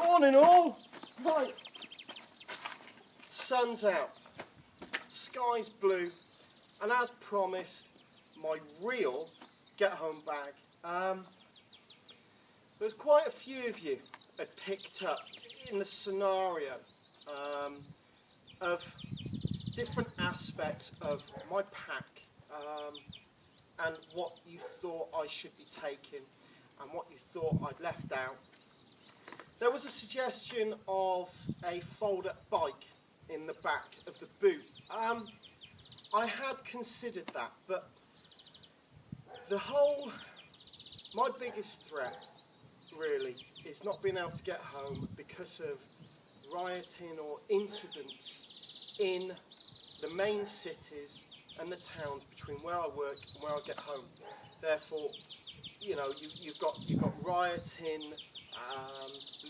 Morning all. Right, sun's out, sky's blue, and as promised, my real get home bag. There's quite a few of you had picked up in the scenario of different aspects of my pack and what you thought I should be taking and what you thought I'd left out. There was a suggestion of a fold-up bike in the back of the boot. I had considered that, but my biggest threat really is not being able to get home because of rioting or incidents in the main cities and the towns between where I work and where I get home. Therefore, you know, you've got rioting,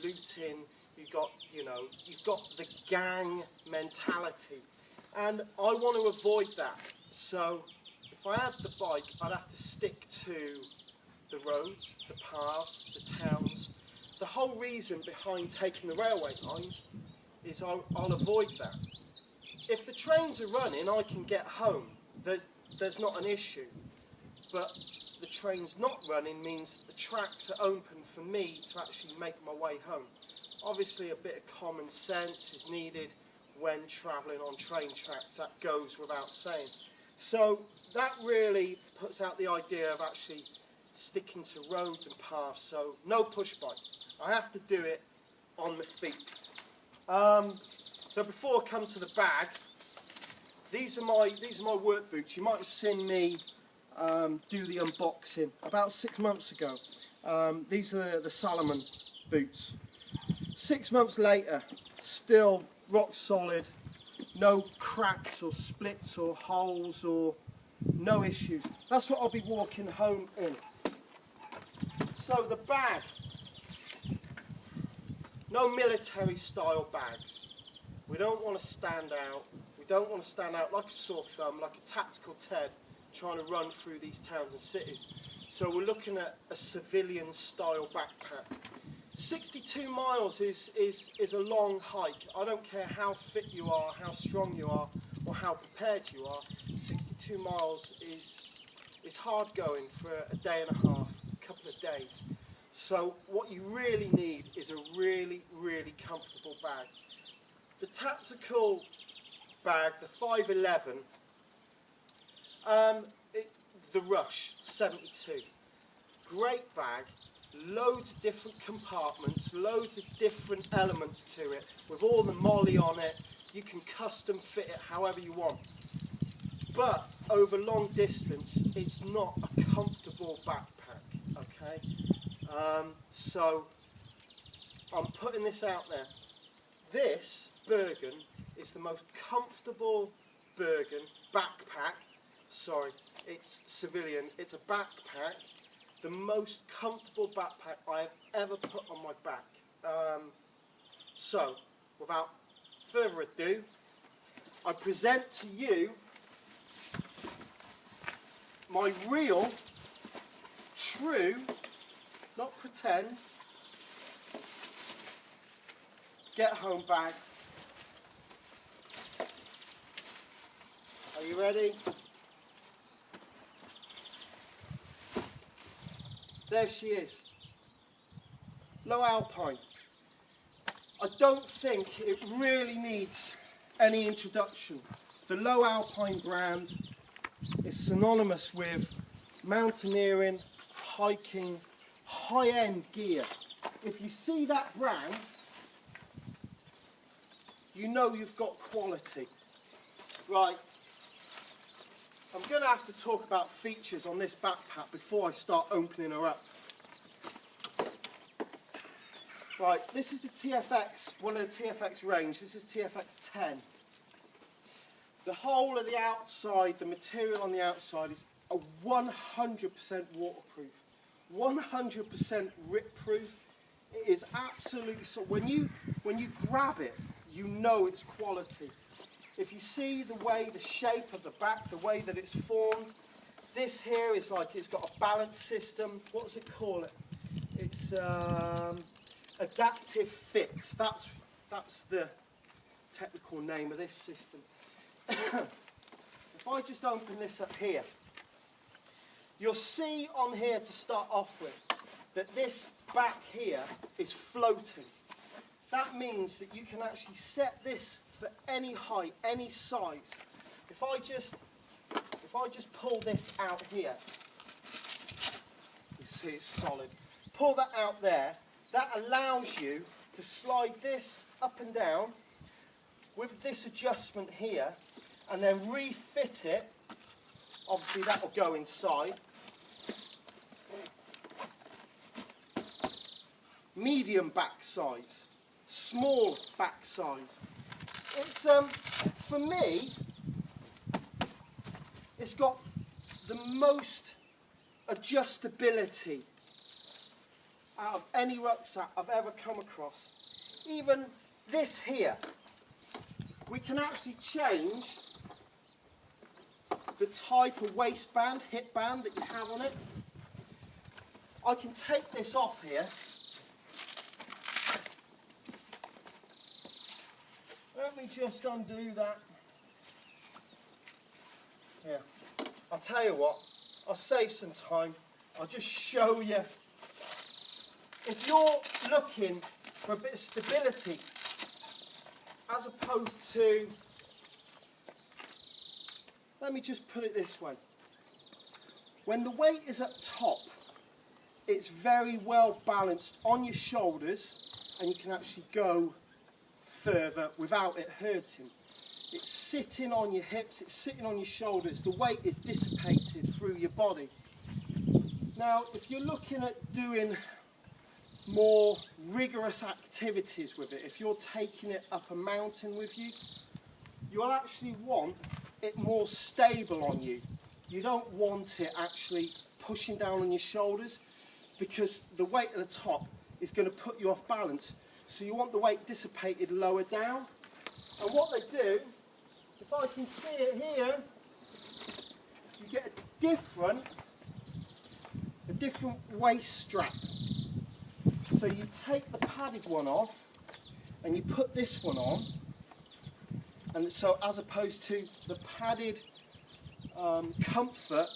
looting, you've got the gang mentality, and I want to avoid that. So if I had the bike, I'd have to stick to the roads, the paths, the towns. The whole reason behind taking the railway lines is I'll avoid that. If the trains are running, I can get home. There's not an issue. But the train's not running means the tracks are open for me to actually make my way home. Obviously, a bit of common sense is needed when travelling on train tracks. That goes without saying. So that really puts out the idea of actually sticking to roads and paths. So no push bike. I have to do it on my feet. So before I come to the bag, these are my work boots. You might have seen me do the unboxing about 6 months ago. These are the Salomon boots. 6 months later, still rock solid, no cracks or splits or holes or no issues. That's what I'll be walking home in. So the bag, no military style bags. We don't want to stand out. We don't want to stand out like a sore thumb, like a tactical Ted trying to run through these towns and cities. So we're looking at a civilian style backpack. 62 miles is a long hike. I don't care how fit you are, how strong you are, or how prepared you are. 62 miles is hard going for a day and a half, a couple of days. So what you really need is a really, really comfortable bag. The tactical bag, the 511, the Rush 72. Great bag, loads of different compartments, loads of different elements to it, with all the molly on it. You can custom fit it however you want. But over long distance, it's not a comfortable backpack, okay? So I'm putting this out there. This Bergen is the most comfortable Bergen backpack. Sorry, it's civilian. It's a backpack. The most comfortable backpack I have ever put on my back. So, without further ado, I present to you my real, true, not pretend, get home bag. Are you ready? There she is. Low Alpine. I don't think it really needs any introduction. The Low Alpine brand is synonymous with mountaineering, hiking, high-end gear. If you see that brand, you know you've got quality. Right, I'm going to have to talk about features on this backpack before I start opening her up. Right, this is the TFX, one of the TFX range. This is TFX 10. The whole of the outside, the material on the outside is a 100% waterproof, 100% rip proof. It is absolutely, so when you grab it, you know it's quality. If you see the way, the shape of the back, the way that it's formed, this here is like, it's got a balance system. What does it call it? It's a adaptive fit. That's the technical name of this system. If I just open this up here, you'll see on here to start off with that this back here is floating. That means that you can actually set this for any height, any size. If I just pull this out here, you see it's solid. Pull that out there, that allows you to slide this up and down with this adjustment here, and then refit it. Obviously that will go inside. Medium back size, small back size. It's for me, it's got the most adjustability out of any rucksack I've ever come across. Even this here, we can actually change the type of waistband, hip band that you have on it. I can take this off here. Let me just undo that. Here, I'll tell you what, I'll save some time. I'll just show you. If you're looking for a bit of stability, as opposed to, let me just put it this way. When the weight is up top, it's very well balanced on your shoulders, and you can actually go further without it hurting. It's sitting on your hips, it's sitting on your shoulders, the weight is dissipated through your body. Now, if you're looking at doing more rigorous activities with it, if you're taking it up a mountain with you, you'll actually want it more stable on you. You don't want it actually pushing down on your shoulders, because the weight at the top is going to put you off balance. So you want the weight dissipated lower down. And what they do, if I can see it here, you get a different waist strap. So you take the padded one off and you put this one on, and so as opposed to the padded comfort,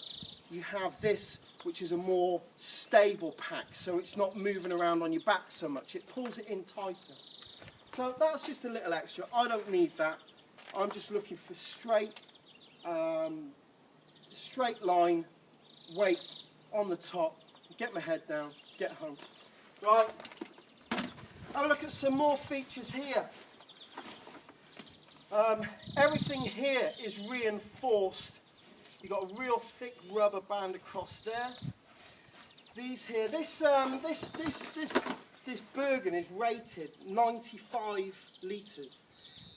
you have this, which is a more stable pack, so it's not moving around on your back so much. It pulls it in tighter. So that's just a little extra. I don't need that. I'm just looking for straight line weight on the top. Get my head down, get home. Right, have a look at some more features here. Everything here is reinforced. You've got a real thick rubber band across there. These here, this Bergen is rated 95 litres.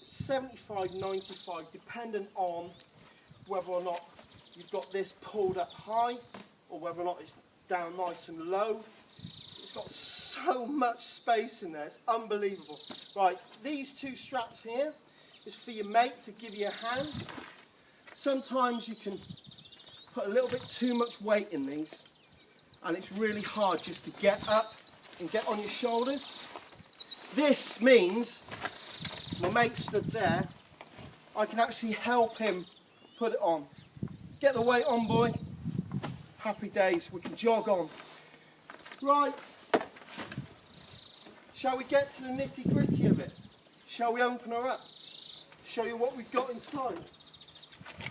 75, 95, dependent on whether or not you've got this pulled up high or whether or not it's down nice and low. It's got so much space in there, it's unbelievable. Right, these two straps here is for your mate to give you a hand. Sometimes you can put a little bit too much weight in these, and it's really hard just to get up and get on your shoulders. This means my mate stood there, I can actually help him put it on. Get the weight on, boy. Happy days, we can jog on. Right, shall we get to the nitty gritty of it? Shall we open her up? Show you what we've got inside.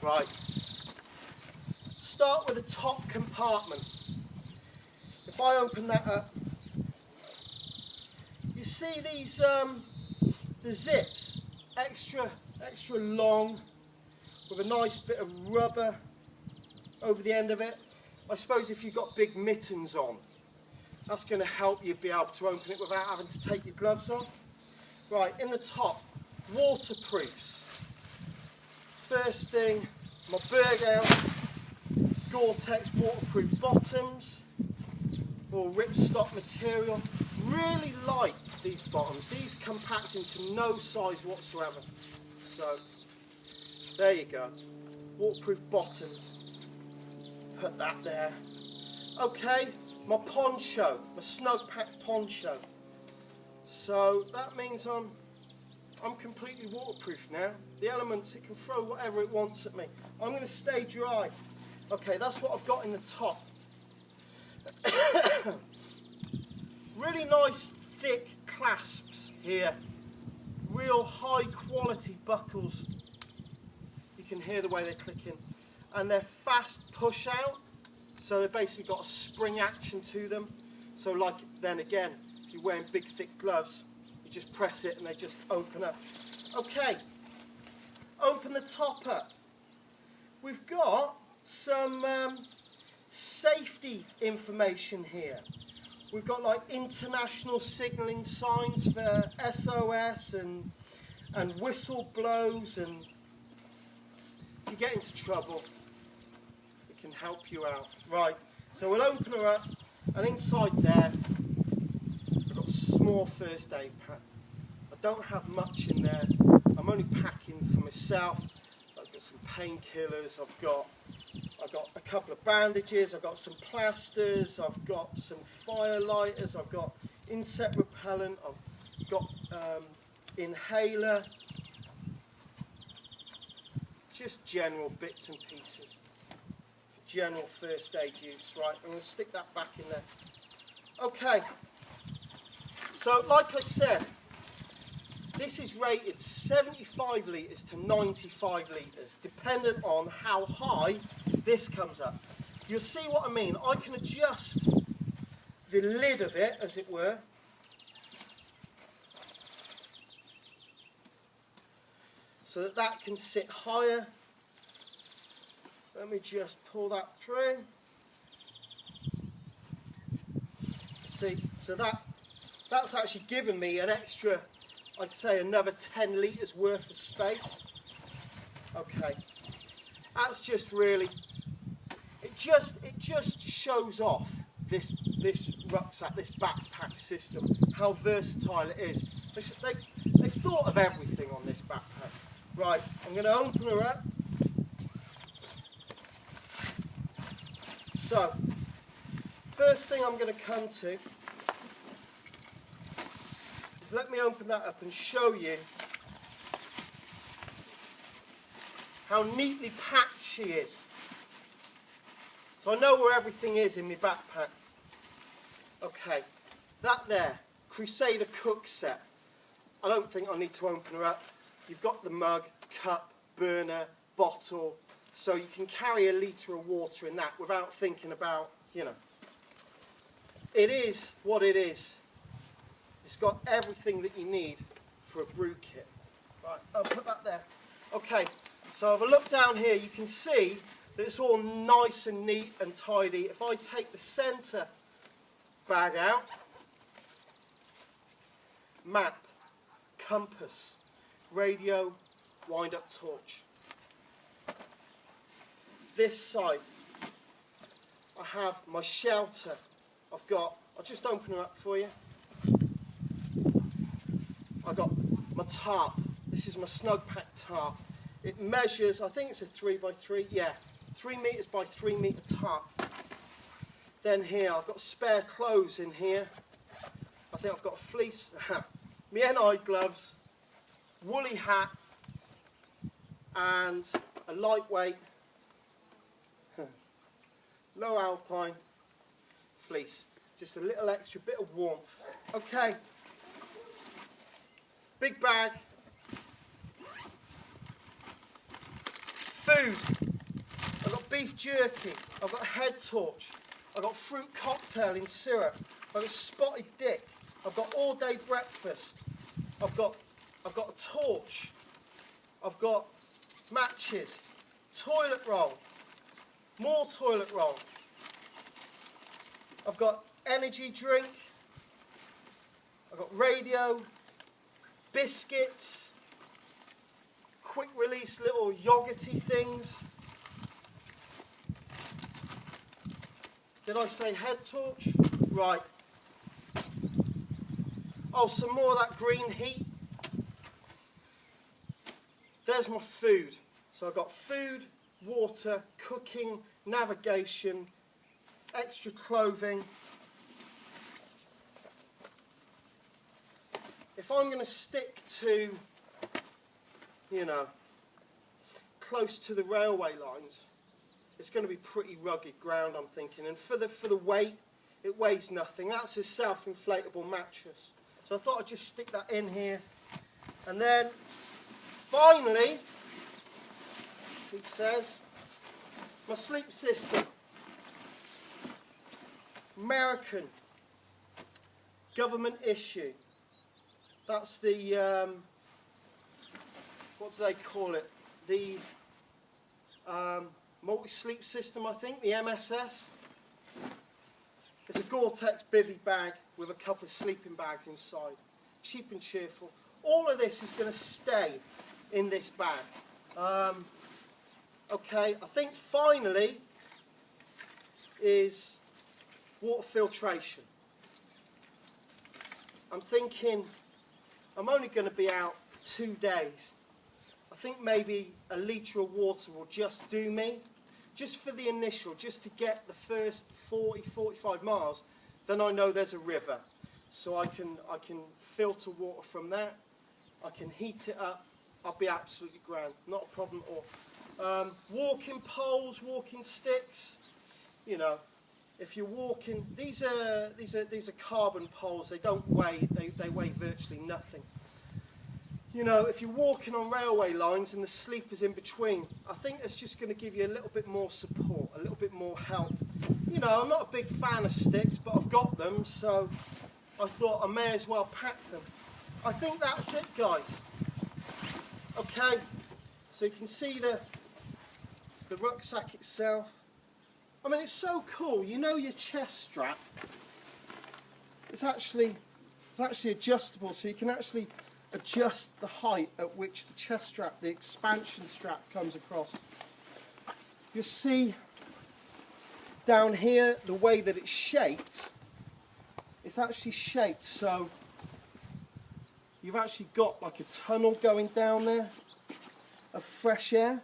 Right, start with the top compartment. If I open that up, you see these the zips, extra long, with a nice bit of rubber over the end of it. I suppose if you've got big mittens on, that's going to help you be able to open it without having to take your gloves off. Right, in the top, waterproofs. First thing, my Berghaus Gore-Tex waterproof bottoms, or ripstop material. Really like these bottoms. These compact into no size whatsoever. So, there you go. Waterproof bottoms. Put that there. Okay, my poncho, my snug pack poncho. So that means I'm completely waterproof now. The elements, it can throw whatever it wants at me. I'm going to stay dry. Okay, that's what I've got in the top. Really nice thick clasps here. Real high quality buckles. You can hear the way they click in. And they're fast push out. So they've basically got a spring action to them. So like then again, if you're wearing big thick gloves, you just press it and they just open up. Okay, open the top up. We've got some safety information here. We've got like international signalling signs for SOS and whistle blows, and if you get into trouble, it can help you out. Right, so we'll open her up, and inside there, I've got a small first aid pack. I don't have much in there. I'm only packing for myself. I've got some painkillers, I've got a couple of bandages, I've got some plasters, I've got some fire lighters, I've got insect repellent, I've got inhaler, just general bits and pieces for general first aid use. Right, I'm going to stick that back in there. Okay, so like I said, this is rated 75 litres to 95 litres, dependent on how high this comes up. You'll see what I mean. I can adjust the lid of it, as it were. So that that can sit higher. Let me just pull that through. See, so that's actually given me an extra, I'd say another 10 litres worth of space. Okay, that's just really, it just shows off this rucksack, this backpack system, how versatile it is. They've thought of everything on this backpack. Right, I'm going to open her up. So, first thing I'm going to come to is, let me open that up and show you how neatly packed she is. So I know where everything is in my backpack. Okay, that there, Crusader cook set. I don't think I need to open her up. You've got the mug, cup, burner, bottle, so you can carry a litre of water in that without thinking about, you know. It is what it is. It's got everything that you need for a brew kit. Right, I'll put that there. Okay, so if I look down here, you can see that it's all nice and neat and tidy. If I take the centre bag out, map, compass, radio, wind-up torch. This side, I have my shelter. I'll just open her up for you. I've got my tarp. This is my Snugpak tarp. It measures, I think it's a 3x3, yeah, 3 metres by 3 metre tarp. Then here, I've got spare clothes in here. I think I've got a fleece, my NI gloves, woolly hat, and a lightweight, low alpine fleece. Just a little extra bit of warmth. Okay, big bag. Food. I've got beef jerky. I've got a head torch. I've got fruit cocktail in syrup. I've got spotted dick. I've got all day breakfast. I've got a torch. I've got matches. Toilet roll. More toilet roll. I've got energy drink. I've got radio. Biscuits. Quick release little yogurty things. Did I say head torch? Right. Oh, some more of that green heat. There's my food. So I've got food, water, cooking, navigation, extra clothing. if I'm going to stick to, you know, close to the railway lines, it's going to be pretty rugged ground, I'm thinking. And for the weight, it weighs nothing. That's a self-inflatable mattress. So I thought I'd just stick that in here. And then, finally, it says, my sleep system. American government issue. That's the, what do they call it? The multi-sleep system, I think, the MSS. It's a Gore-Tex bivy bag with a couple of sleeping bags inside. Cheap and cheerful. All of this is going to stay in this bag. Okay, I think finally is water filtration. I'm thinking I'm only going to be out 2 days. I think maybe a litre of water will just do me, just for the initial, just to get the first 40, 45 miles. Then I know there's a river, so I can filter water from that. I can heat it up. I'll be absolutely grand, not a problem at all. Walking poles, walking sticks. You know, if you're walking, these are carbon poles. They don't weigh. They weigh virtually nothing. You know, if you're walking on railway lines and the sleepers in between, I think it's just going to give you a little bit more support, a little bit more help. You know, I'm not a big fan of sticks, but I've got them, so I thought I may as well pack them. I think that's it, guys. Okay, so you can see the rucksack itself. I mean, it's so cool. You know, your chest strap, it's actually adjustable, so you can actually adjust the height at which the chest strap, the expansion strap, comes across. You see down here the way that it's shaped. It's actually shaped so you've actually got like a tunnel going down there of fresh air,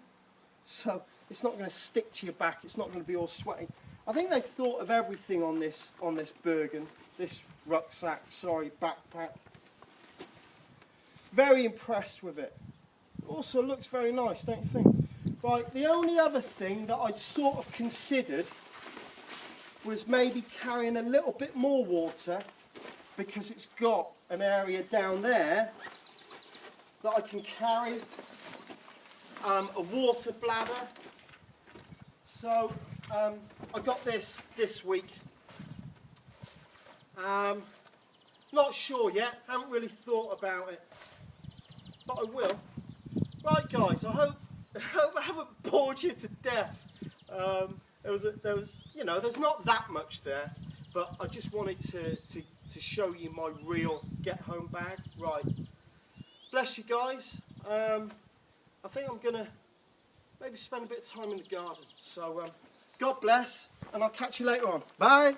so it's not going to stick to your back. It's not going to be all sweaty. I think they've thought of everything on this Bergen, this rucksack, sorry, backpack. Very impressed with it. Also looks very nice, don't you think? Right, the only other thing that I'd sort of considered was maybe carrying a little bit more water, because it's got an area down there that I can carry a water bladder. So I got this week. Not sure yet, haven't really thought about it, but I will. Right, guys, I hope I haven't bored you to death. There was, you know, there's not that much there, but I just wanted to show you my real get-home bag. Right, bless you guys. I think I'm gonna maybe spend a bit of time in the garden. So God bless, and I'll catch you later on. Bye.